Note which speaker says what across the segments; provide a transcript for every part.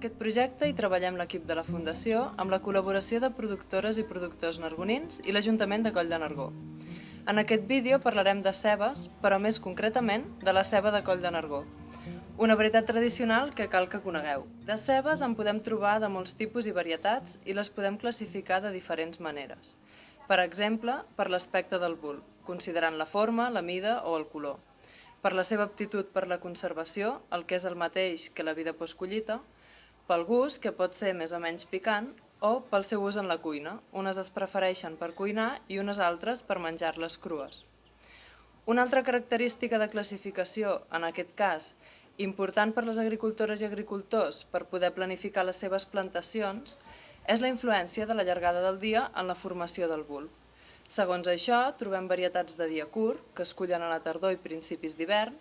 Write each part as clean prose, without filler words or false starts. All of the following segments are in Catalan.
Speaker 1: aquest projecte hi treballem l'equip de la Fundació amb la col·laboració de productores i productors nargonins i l'Ajuntament de Coll de Nargó. En aquest vídeo parlarem de cebes, però més concretament de la ceba de Coll de Nargó, una varietat tradicional que cal que conegueu. De cebes en podem trobar de molts tipus i varietats i les podem classificar de diferents maneres. Per exemple, per l'aspecte del bulb, considerant la forma, la mida o el color. Per la seva aptitud per la conservació, el que és el mateix que la vida postcollita, pel gust, que pot ser més o menys picant, o pel seu ús en la cuina. Unes es prefereixen per cuinar i unes altres per menjar-les crues. Una altra característica de classificació, en aquest cas, important per les agricultores i agricultors per poder planificar les seves plantacions, és la influència de la llargada del dia en la formació del bulb. Segons això, trobem varietats de dia curt, que es cullen a la tardor i principis d'hivern,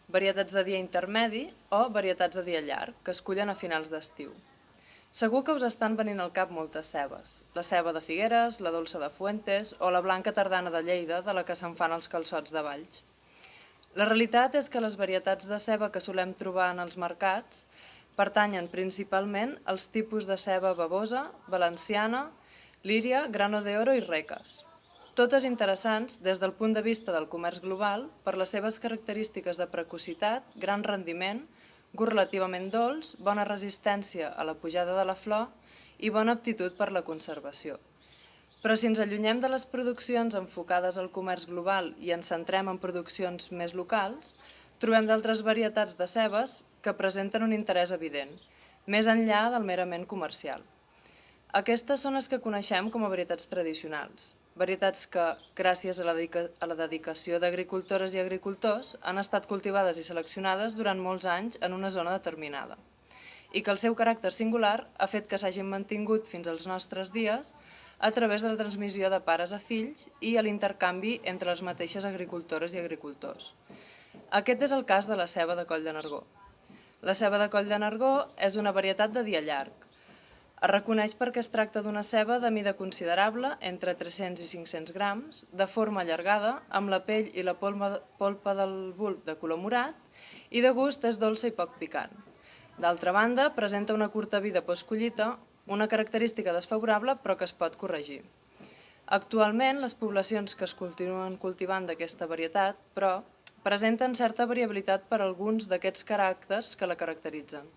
Speaker 1: varietats de dia intermedi o varietats de dia llarg, que es cullen a finals d'estiu. Segur que us estan venint al cap moltes cebes. La ceba de Figueres, la dolça de Fuentes o la blanca tardana de Lleida, de la que se'n fan els calçots de Valls. La realitat és que les varietats de ceba que solem trobar en els mercats pertanyen principalment als tipus de ceba babosa, valenciana, líria, grano de oro i reques. Totes interessants des del punt de vista del comerç global per les seves característiques de precocitat, gran rendiment, gust relativament dolç, bona resistència a la pujada de la flor i bona aptitud per la conservació. Però si ens allunyem de les produccions enfocades al comerç global i ens centrem en produccions més locals, trobem d'altres varietats de cebes que presenten un interès evident, més enllà del merament comercial. Aquestes són les que coneixem com a varietats tradicionals, varietats que, gràcies a la dedicació d'agricultores i agricultors, han estat cultivades i seleccionades durant molts anys en una zona determinada, i que el seu caràcter singular ha fet que s'hagin mantingut fins als nostres dies a través de la transmissió de pares a fills i a l'intercanvi entre les mateixes agricultores i agricultors. Aquest és el cas de la ceba de Coll de Nargó. La ceba de Coll de Nargó és una varietat de dia llarg. Es reconeix perquè es tracta d'una ceba de mida considerable, entre 300 i 500 grams, de forma allargada, amb la pell i la polpa del bulb de color morat i de gust és dolça i poc picant. D'altra banda, presenta una curta vida postcollita, una característica desfavorable però que es pot corregir. Actualment, les poblacions que es continuen cultivant d'aquesta varietat, però, presenten certa variabilitat per alguns d'aquests caràcters que la caracteritzen,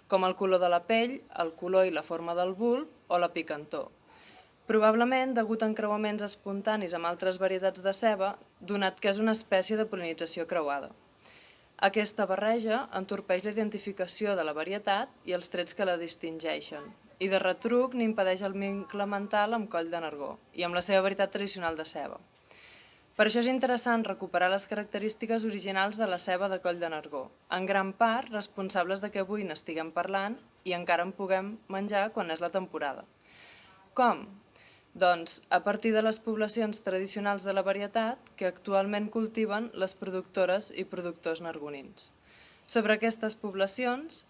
Speaker 1: com el color de la pell, el color i la forma del bulb o la picantor. Probablement degut a encreuaments espontanis amb altres varietats de ceba, donat que és una espècie de pol·linització creuada. Aquesta barreja entorpeix la identificació de la varietat i els trets que la distingeixen, i de retruc n'impedeix el vincle mental amb Coll de Nargó i amb la seva varietat tradicional de ceba. Per això és interessant recuperar les característiques originals de la ceba de Coll de Nargó, en gran part responsables de que avui n'estiguem parlant i encara en puguem menjar quan és la temporada. Com? Doncs a partir de les poblacions tradicionals de la varietat que actualment cultiven les productores i productors nargonins. Sobre aquestes poblacions,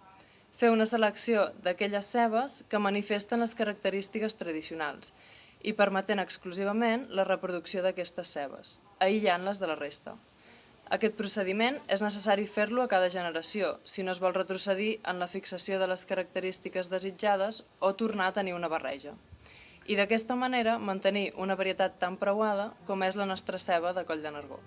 Speaker 1: fer una selecció d'aquelles cebes que manifesten les característiques tradicionals i permetent exclusivament la reproducció d'aquestes cebes, aïllant-les de la resta. Aquest procediment és necessari fer-lo a cada generació, si no es vol retrocedir en la fixació de les característiques desitjades o tornar a tenir una barreja. I d'aquesta manera mantenir una varietat tan preuada com és la nostra ceba de Coll de Nargó.